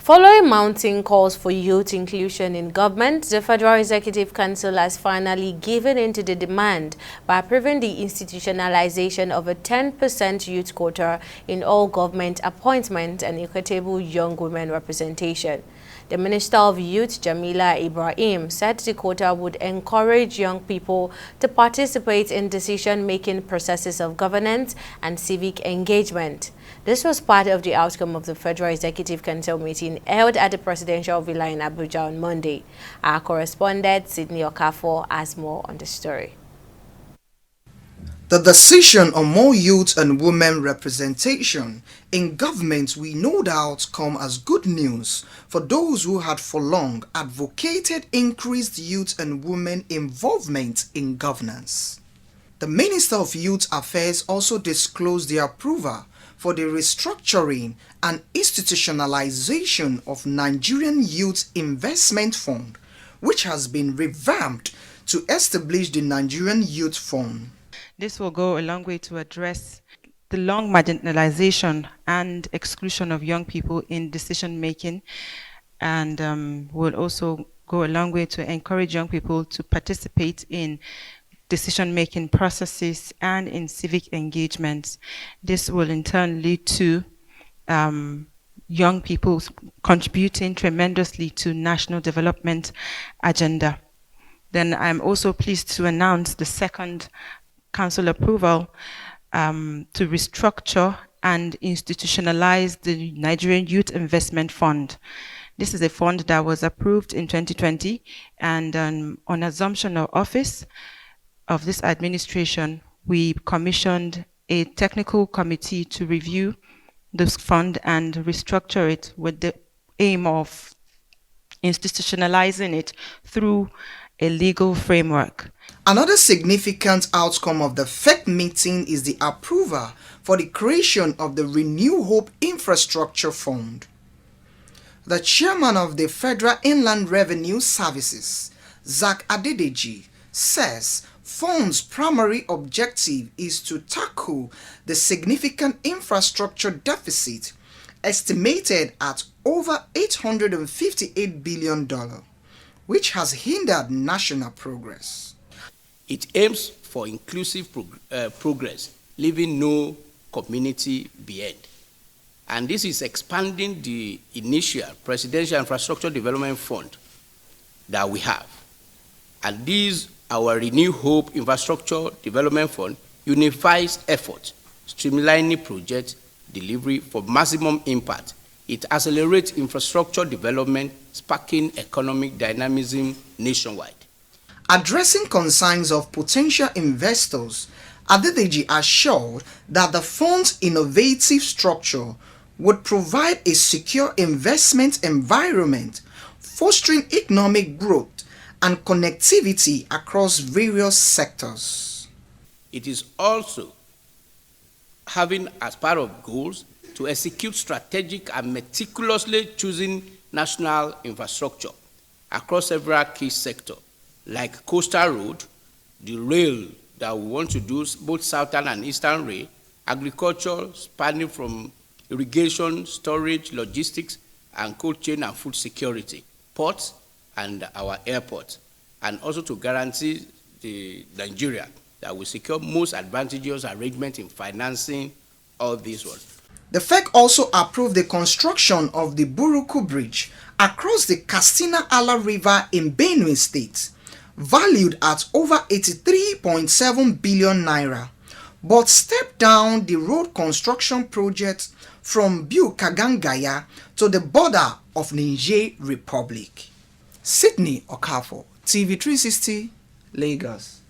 Following mounting calls for youth inclusion in government, the Federal Executive Council has finally given in to the demand by approving the institutionalization of a 10% youth quota in all government appointments and equitable young women representation. The Minister of Youth, Jamila Ibrahim, said the quota would encourage young people to participate in decision-making processes of governance and civic engagement. This was part of the outcome of the Federal Executive Council meeting held at the Presidential Villa in Abuja on Monday. Our correspondent, Sydney Okafor, has more on the story. The decision on more youth and women representation in government will no doubt come as good news for those who had for long advocated increased youth and women involvement in governance. The Minister of Youth Affairs also disclosed the approval for the restructuring and institutionalization of Nigerian Youth Investment Fund, which has been revamped to establish the Nigerian Youth Fund. This will go a long way to address the long marginalization and exclusion of young people in decision making, and will also go a long way to encourage young people to participate in decision-making processes and in civic engagements. This will in turn lead to young people contributing tremendously to national development agenda. Then I'm also pleased to announce the second council approval to restructure and institutionalize the Nigerian Youth Investment Fund. This is a fund that was approved in 2020, and on assumption of office of this administration, we commissioned a technical committee to review this fund and restructure it with the aim of institutionalizing it through a legal framework. Another significant outcome of the FEC meeting is the approval for the creation of the Renew Hope Infrastructure Fund. The chairman of the Federal Inland Revenue Services, Zach Adedeji, says fund's primary objective is to tackle the significant infrastructure deficit estimated at over $858 billion, which has hindered national progress. It aims for inclusive progress, leaving no community behind. And this is expanding the initial Presidential Infrastructure Development Fund that we have. And this, our Renew Hope Infrastructure Development Fund, unifies efforts, streamlining project delivery for maximum impact. It accelerates infrastructure development, sparking economic dynamism nationwide. Addressing concerns of potential investors, Adedeji assured that the fund's innovative structure would provide a secure investment environment, fostering economic growth and connectivity across various sectors. It is also having as part of goals to execute strategic and meticulously choosing national infrastructure across several key sectors, like coastal road, the rail that we want to do, both southern and eastern rail, agriculture spanning from irrigation, storage, logistics, and cold chain and food security, ports, and our airports, and also to guarantee Nigeria that we secure most advantageous arrangement in financing all these ones. The FEC also approved the construction of the Buruku Bridge across the Katsina-Ala River in Benue State, valued at over 83.7 billion naira, but stepped down the road construction project from Biu-Kagangaya to the border of Niger Republic. Sydney Okafor, TV 360, Lagos.